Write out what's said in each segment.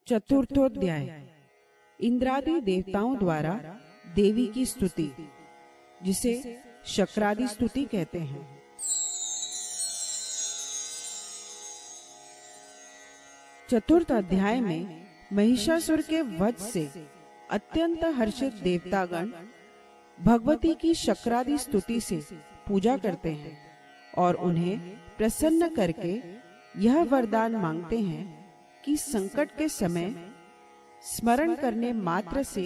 चतुर्थोध्याय इंद्रादि देवताओं द्वारा देवी की स्तुति, जिसे शक्रादि स्तुति कहते हैं। चतुर्थ अध्याय में महिषासुर के वध से अत्यंत हर्षित देवतागण भगवती की शक्रादि स्तुति से पूजा करते हैं और उन्हें प्रसन्न करके यह वरदान मांगते हैं कि संकट के समय स्मरण करने मात्र से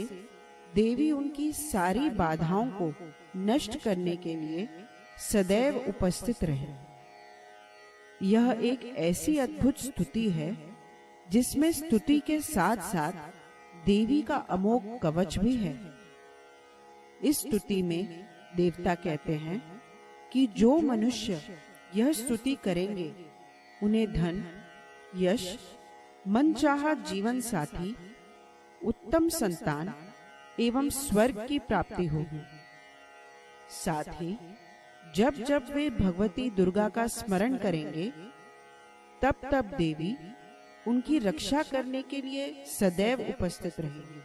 देवी उनकी सारी बाधाओं को नष्ट करने के लिए सदैव उपस्थित रहे। यह एक ऐसी अद्भुत स्तुति है जिसमें स्तुति के साथ साथ देवी का अमोघ कवच भी है। इस स्तुति में देवता कहते हैं कि जो मनुष्य यह स्तुति करेंगे उन्हें धन, यश, मनचाहा जीवन साथी, उत्तम संतान एवं स्वर्ग की प्राप्ति होगी। साथ ही जब जब वे भगवती दुर्गा का स्मरण करेंगे तब तब देवी उनकी रक्षा करने के लिए सदैव उपस्थित रहेगी।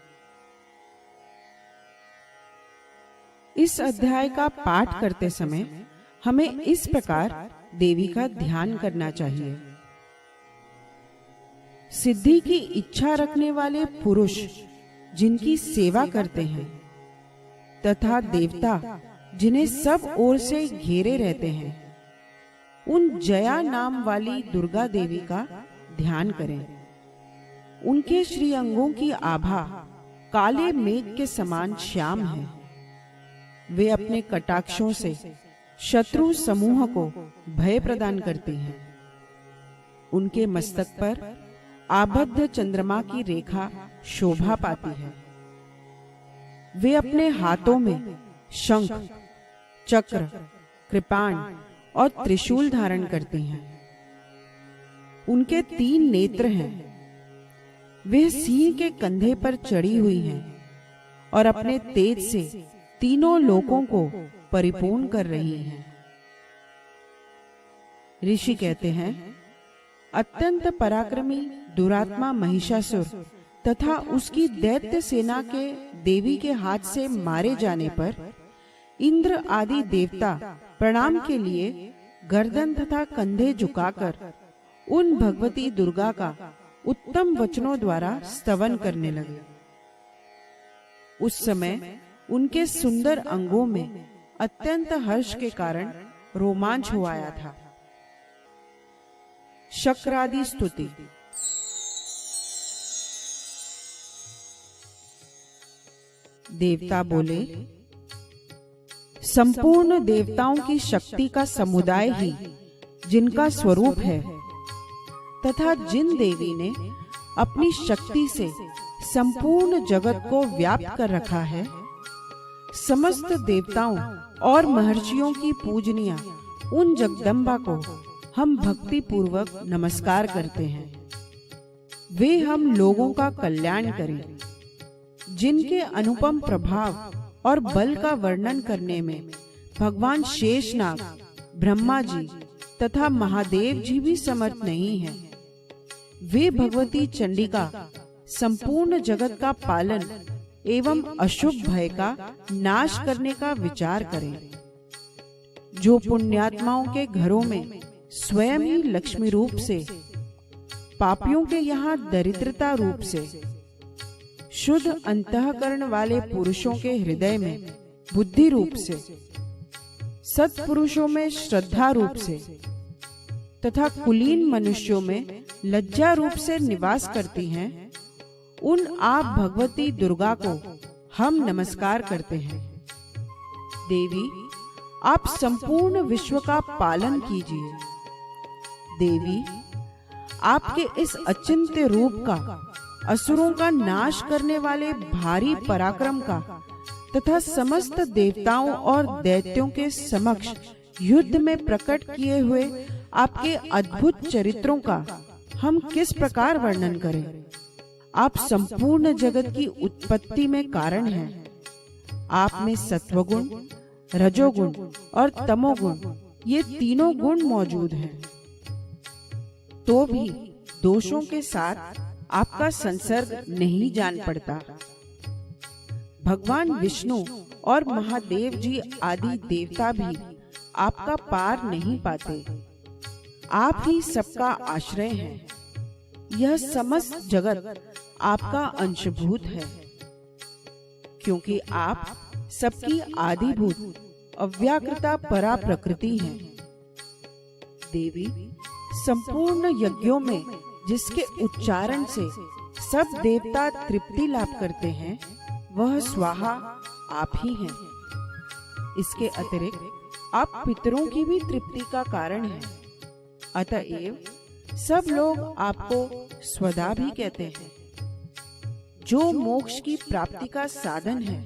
इस अध्याय का पाठ करते समय हमें इस प्रकार देवी का ध्यान करना चाहिए। सिद्धि की इच्छा रखने वाले पुरुष जिनकी सेवा करते हैं तथा देवता जिन्हें सब ओर से घेरे रहते हैं, उन जया नाम वाली दुर्गा देवी का ध्यान करें। उनके श्री अंगों की आभा काले मेघ के समान श्याम है। वे अपने कटाक्षों से शत्रु समूह को भय प्रदान करती हैं। उनके मस्तक पर आबद्ध चंद्रमा की रेखा शोभा पाती है। वे अपने हाथों में शंख, चक्र, कृपाण और त्रिशूल धारण करती हैं। उनके 3 नेत्र हैं। वे सिंह के कंधे पर चढ़ी हुई हैं और अपने तेज से तीनों लोकों को परिपूर्ण कर रही हैं। ऋषि कहते हैं, अत्यंत पराक्रमी दुरात्मा महिषासुर तथा उसकी दैत्य सेना के देवी के हाथ से मारे जाने पर इंद्र आदि देवता प्रणाम के लिए गर्दन तथा कंधे झुकाकर उन भगवती दुर्गा का उत्तम वचनों द्वारा स्तवन करने लगे। उस समय उनके सुंदर अंगों में अत्यंत हर्ष के कारण रोमांच हो आया था। शक्रादि स्तुति। देवता बोले, संपूर्ण देवताओं की शक्ति का समुदाय ही जिनका स्वरूप है तथा जिन देवी ने अपनी शक्ति से संपूर्ण जगत को व्याप्त कर रखा है, समस्त देवताओं और महर्षियों की पूजनीय उन जगदम्बा को हम भक्ति पूर्वक नमस्कार करते हैं। वे हम लोगों का कल्याण करें। जिनके अनुपम प्रभाव और बल का वर्णन करने में भगवान शेषनाग, ब्रह्मा जी तथा महादेव जी भी समर्थ नहीं हैं। वे भगवती चंडिका संपूर्ण जगत का पालन एवं अशुभ भय का नाश करने का विचार करें। जो पुण्यात्माओं के घरों में स्वयं ही लक्ष्मी रूप से, पापियों के यहाँ दरिद्रता रूप से, शुद्ध अंतःकरण वाले पुरुषों के हृदय में बुद्धि रूप से, सत्पुरुषों में श्रद्धा रूप से तथा कुलीन मनुष्यों में लज्जा रूप से निवास करती हैं, उन आप भगवती दुर्गा को हम नमस्कार करते हैं। देवी, आप संपूर्ण विश्व का पालन कीजिए। देवी, आपके इस अचिंत्य रूप का, असुरों का नाश करने वाले भारी पराक्रम का तथा समस्त देवताओं और दैत्यों के समक्ष युद्ध में प्रकट किए हुए आपके अद्भुत चरित्रों का हम किस प्रकार वर्णन करें। आप संपूर्ण जगत की उत्पत्ति में कारण हैं। आप में सत्वगुण, रजोगुण और तमोगुण, ये तीनों गुण मौजूद हैं। तो भी दोषों के साथ आपका संसर्ग नहीं जान पड़ता। भगवान विष्णु और महादेव जी आदि देवता भी आपका पार नहीं पाते। आप ही सबका आश्रय हैं। यह समस्त जगत आपका अंशभूत है, क्योंकि आप सबकी आदिभूत अव्याकृता परा प्रकृति हैं। देवी, संपूर्ण यज्ञों में जिसके उच्चारण से सब देवता तृप्ति लाभ करते हैं, वह स्वाहा आप ही हैं। इसके अतिरिक्त आप पितरों की भी तृप्ति का कारण हैं। अतएव सब लोग आपको स्वदा भी कहते हैं, जो मोक्ष की प्राप्ति का साधन है।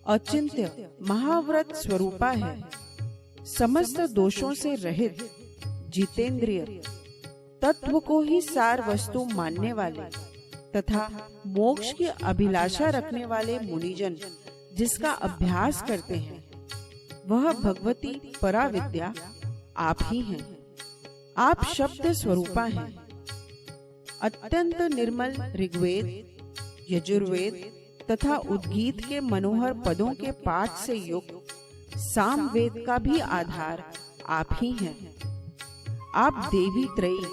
अचिंत्य महाव्रत स्वरूपा है, समस्त दोषों से रहित, जितेंद्रिय, तत्व को ही सार वस्तु मानने वाले तथा मोक्ष की अभिलाषा रखने वाले मुनिजन जिसका अभ्यास करते हैं, वह भगवती पराविद्या आप ही हैं। आप शब्द स्वरूपा हैं। अत्यंत निर्मल ऋग्वेद, यजुर्वेद तथा उद्गीत के मनोहर पदों के पाठ से युक्त सामवेद का भी आधार आप ही हैं। आप देवी त्रयी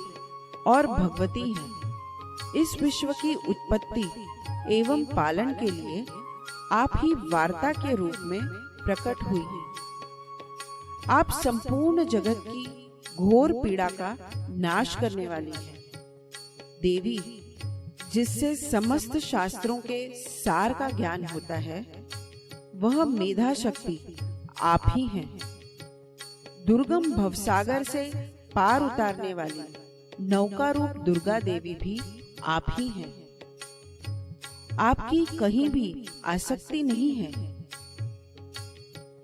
और भगवती हैं। इस विश्व की उत्पत्ति एवं पालन के लिए आप ही वार्ता के रूप में प्रकट हुई हैं। आप संपूर्ण जगत की घोर पीड़ा का नाश करने वाली है। देवी, जिससे समस्त शास्त्रों के सार का ज्ञान होता है, वह मेधा शक्ति आप ही हैं। दुर्गम भवसागर से पार उतारने वाली नौका रूप दुर्गा देवी भी आप ही हैं। आपकी कहीं भी आसक्ति नहीं है।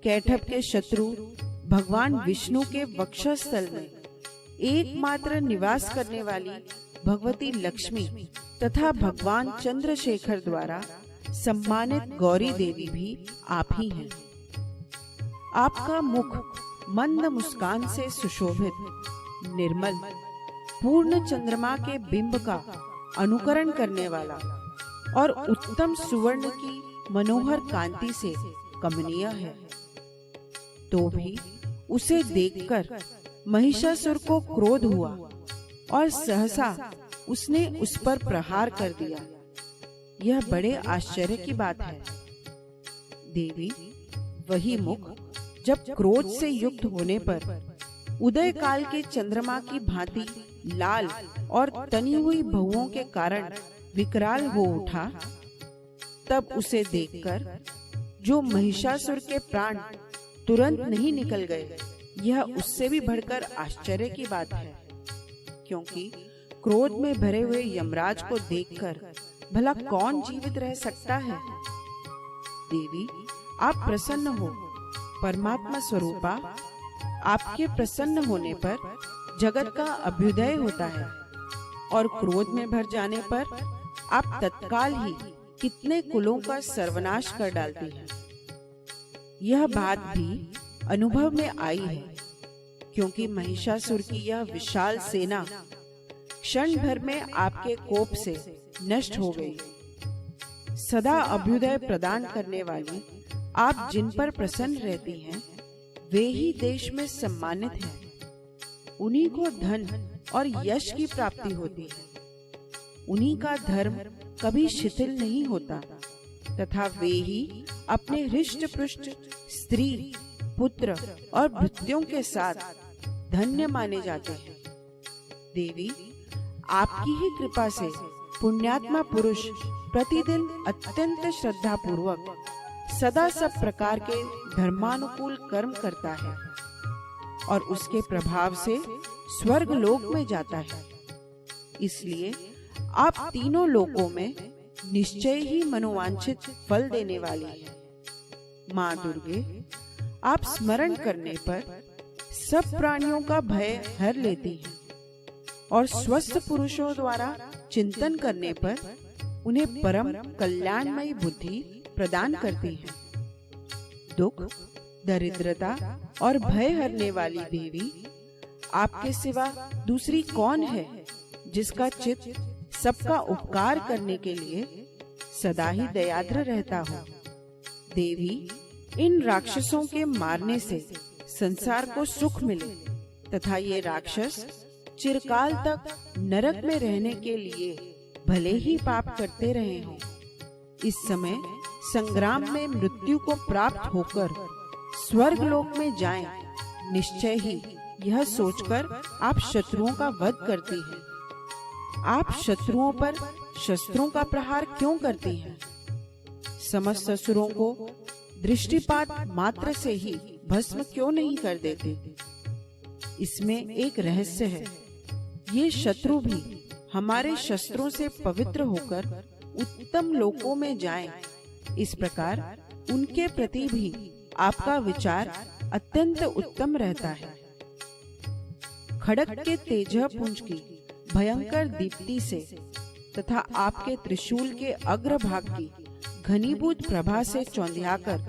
कैटभ के शत्रु भगवान विष्णु के वक्षस्थल में एकमात्र निवास करने वाली भगवती लक्ष्मी तथा भगवान चंद्रशेखर द्वारा सम्मानित गौरी देवी भी आप ही हैं। आपका मुख मंद मुस्कान से सुशोभित, निर्मल, पूर्ण चंद्रमा के बिंब का अनुकरण करने वाला और उत्तम सुवर्ण की मनोहर कांति से कमनीय है। तो भी उसे देखकर महिषासुर को क्रोध हुआ और सहसा उसने उस पर प्रहार कर दिया। यह बड़े आश्चर्य की बात है। देवी, वही मुख जब क्रोध से युक्त होने पर उदय काल के चंद्रमा की भांति लाल और तनी हुई बहुओं के कारण विकराल हो उठा, तब उसे देखकर जो महिषासुर के प्राण तुरंत नहीं निकल गए, यह उससे भी बढ़कर आश्चर्य की बात है। क्योंकि क्रोध में भरे हुए यमराज को देखकर भला कौन जीवित रह सकता है। देवी, आप प्रसन्न हो। परमात्मा स्वरूपा, आपके प्रसन्न होने पर जगत का अभ्युदय होता है और क्रोध में भर जाने पर आप तत्काल ही कितने कुलों का सर्वनाश कर डालती हैं। यह बात भी अनुभव में आई है, क्योंकि महिषासुर की यह विशाल सेना क्षण भर में आपके कोप से नष्ट हो गई। सदा अभ्युदय प्रदान करने वाली आप जिन पर प्रसन्न रहती हैं, वे ही देश में सम्मानित हैं। उन्हीं को धन और यश की प्राप्ति होती है। उन्हीं का धर्म कभी शिथिल नहीं होता तथा वे ही अपने हृष्ट पुष्ट स्त्री, पुत्र और भृत्यों के साथ धन्य माने जाते हैं। देवी, आपकी ही कृपा से पुण्यात्मा पुरुष प्रतिदिन अत्यंत श्रद्धा पूर्वक सदा सब प्रकार के धर्मानुकूल कर्म करता है और उसके प्रभाव से स्वर्ग लोक में जाता है। इसलिए आप तीनों लोकों में निश्चय ही मनोवांछित फल देने वाली है। माँ दुर्गे, आप स्मरण करने पर सब प्राणियों का भय हर लेती हैं और स्वस्थ पुरुषों द्वारा चिंतन करने पर उन्हें परम कल्याणमयी बुद्धि प्रदान करती है। दुख, दरिद्रता और भय हरने वाली देवी, आपके सिवा दूसरी कौन है जिसका चित्त सबका उपकार करने के लिए सदा ही दयाद्र रहता हूँ। देवी, इन राक्षसों के मारने से संसार को सुख मिले तथा ये राक्षस चिरकाल तक नरक में रहने के लिए भले ही पाप करते रहे हों। इस समय संग्राम में मृत्यु को प्राप्त होकर स्वर्ग लोक में जाएं, निश्चय ही यह सोचकर आप शत्रुओं का वध करती हैं। आप शत्रुओं पर शस्त्रों का प्रहार क्यों करती हैं? समस्त असुरों को दृष्टिपात मात्र से ही भस्म क्यों नहीं कर देते? इसमें एक रहस्य है। ये शत्रु भी हमारे शस्त्रों से पवित्र होकर उत्तम लोकों में जाएं। इस प्रकार उनके प्रति भी आपका विचार अत्यंत उत्तम रहता है। खड़ग के तेजपुंज की भयंकर दीप्ति से तथा आपके त्रिशूल के अग्रभाग की घनीभूत प्रभा से चौंधियाकर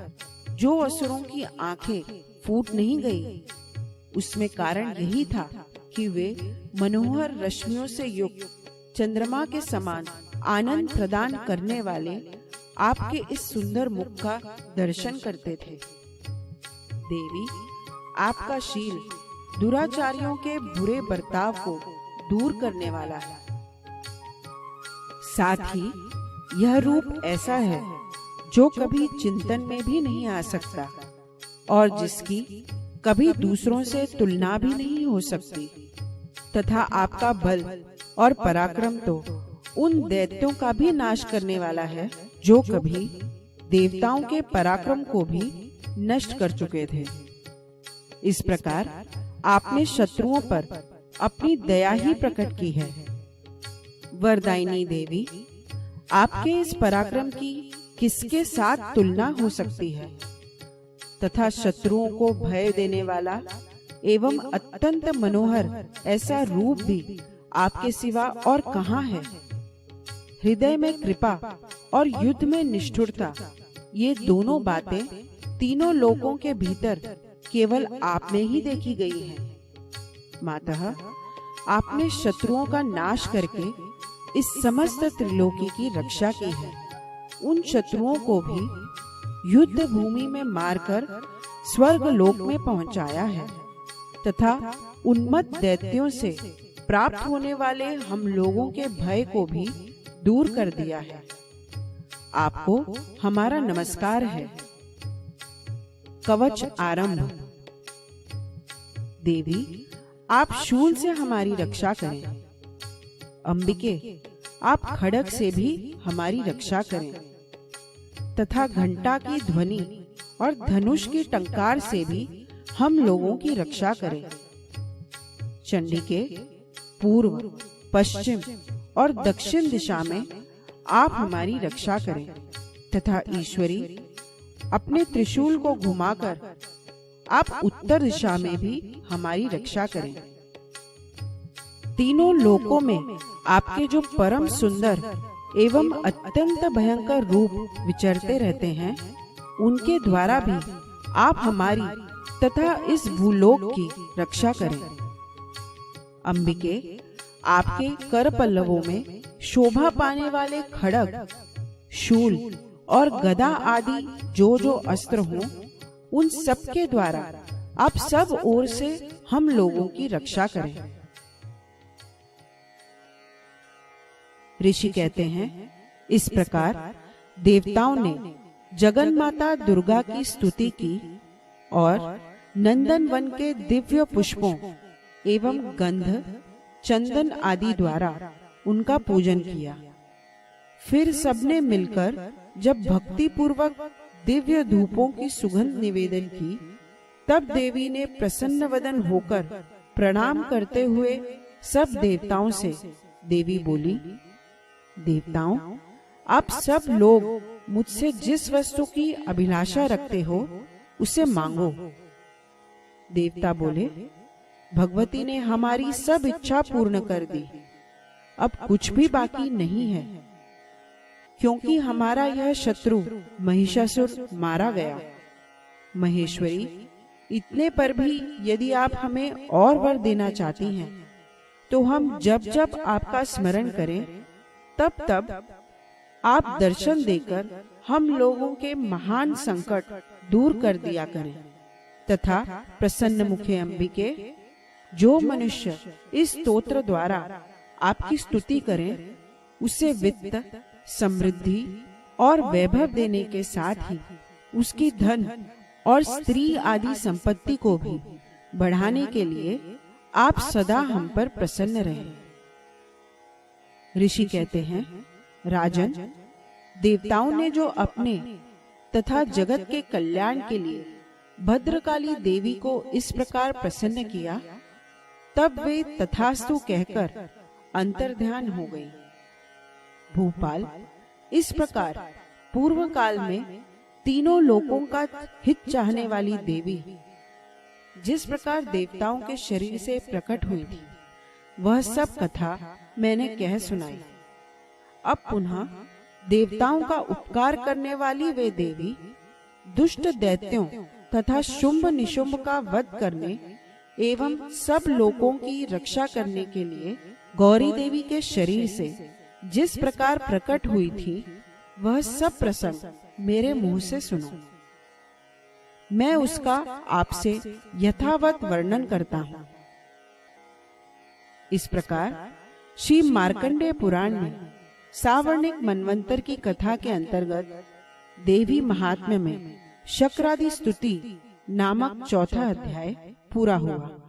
जो असुरों की आंखें फूट नहीं गई, उसमें कारण यही था कि वे मनोहर रश्मियों से युक्त चंद्रमा के समान आनंद प्रदान करने वाले आपके इस सुंदर मुख का दर्शन करते थे। देवी, आपका शील दुराचारियों के बुरे बर्ताव को दूर करने वाला है। साथ ही यह रूप ऐसा है जो कभी चिंतन में भी नहीं आ सकता और जिसकी कभी दूसरों से तुलना भी नहीं हो सकती, तथा आपका बल और पराक्रम तो उन दैत्यों का भी नाश करने वाला है जो कभी देवताओं के पराक्रम को भी नष्ट कर चुके थे। इस प्रकार आपने शत्रुओं पर अपनी दया ही प्रकट की है। वरदायिनी देवी, आपके इस पराक्रम की किसके साथ तुलना हो सकती है? तथा शत्रुओं को भय देने वाला एवं अत्यंत मनोहर ऐसा रूप भी आपके सिवा और कहाँ है? हृदय में कृपा और युद्ध में निष्ठुरता, ये दोनों बातें तीनों लोकों के भीतर केवल आप में ही देखी गई हैं। मातः, आपने शत्रुओं का नाश करके इस समस्त त्रिलोकी की रक्षा की है। उन शत्रुओं को भी युद्ध भूमि में मारकर स्वर्ग लोक में पहुंचाया है तथा उन्मत्त दैत्यों से प्राप्त होने वाले हम लोगों के भय को भी दूर कर दिया है। आपको हमारा नमस्कार है। कवच आरंभ। देवी, आप शूल से हमारी रक्षा करें। अंबिके, आप खड़ग से भी हमारी रक्षा करें तथा घंटा की ध्वनि और धनुष की टंकार से भी हम लोगों की रक्षा करें। चंडिके, पूर्व, पश्चिम और दक्षिण दिशा में आप हमारी रक्षा करें तथा ईश्वरी, अपने त्रिशूल को घुमाकर आप उत्तर दिशा में भी हमारी रक्षा करें। तीनों लोकों में आपके जो परम सुंदर एवं अत्यंत भयंकर रूप विचरते रहते हैं, उनके द्वारा भी आप हमारी तथा इस भूलोक की रक्षा करें। अंबिके, आपके कर पल्लवों में शोभा पाने वाले खड़ग, शूल और गदा आदि जो जो अस्त्र हों, उन सब के द्वारा आप सब ओर से हम लोगों की रक्षा करें। ऋषि कहते हैं, इस प्रकार देवताओं ने जगन माता दुर्गा की स्तुति की और नंदन वन के दिव्य पुष्पों एवं गंध, चंदन आदि द्वारा उनका पूजन किया। फिर सबने मिलकर जब भक्ति पूर्वक दिव्य धूपों की सुगंध निवेदन की, तब देवी ने प्रसन्न वदन होकर प्रणाम करते हुए सब देवताओं से देवी बोली, देवताओं, आप सब लोग मुझसे जिस वस्तु की अभिलाषा रखते हो उसे मांगो। देवता बोले, भगवती ने हमारी सब इच्छा पूर्ण कर दी, अब कुछ भी बाकी नहीं है, क्योंकि हमारा यह शत्रु महिषासुर मारा गया। महेश्वरी, इतने पर भी यदि आप हमें और वर देना चाहती हैं, तो हम जब जब आपका स्मरण करें तब तब आप दर्शन देकर हम लोगों के महान संकट दूर कर दिया करें, तथा प्रसन्न मुखे अंबिके, जो मनुष्य इस स्तोत्र द्वारा आपकी स्तुति करें, उसे वित्त, समृद्धि और वैभव देने के साथ ही उसकी धन और स्त्री आदि संपत्ति को भी बढ़ाने के लिए आप सदा हम पर प्रसन्न रहें। ऋषि कहते हैं, राजन, देवताओं ने जो अपने तथा जगत के कल्याण के लिए भद्रकाली देवी को इस प्रकार प्रसन्न किया, तब वे तथास्तु कहकर अंतर्ध्यान हो गई। भूपाल, इस प्रकार पूर्व काल में तीनों लोकों का हित चाहने वाली देवी जिस प्रकार देवताओं के शरीर से प्रकट हुई थी, वह सब कथा मैंने कह सुनाई। अब पुनः देवताओं का उपकार करने वाली वे देवी दुष्ट दैत्यों तथा शुंभ निशुंभ का वध करने एवं सब लोगों की रक्षा करने के लिए गौरी देवी के शरीर से जिस प्रकार प्रकट हुई थी, वह सब प्रसंग मेरे मुंह से सुनो। मैं उसका आपसे यथावत वर्णन करता हूँ। इस प्रकार श्री मार्कंडेय पुराण में सावर्णिक मनवंतर की कथा के अंतर्गत देवी महात्म्य में शक्रादि स्तुति नामक चौथा अध्याय पूरा हुआ।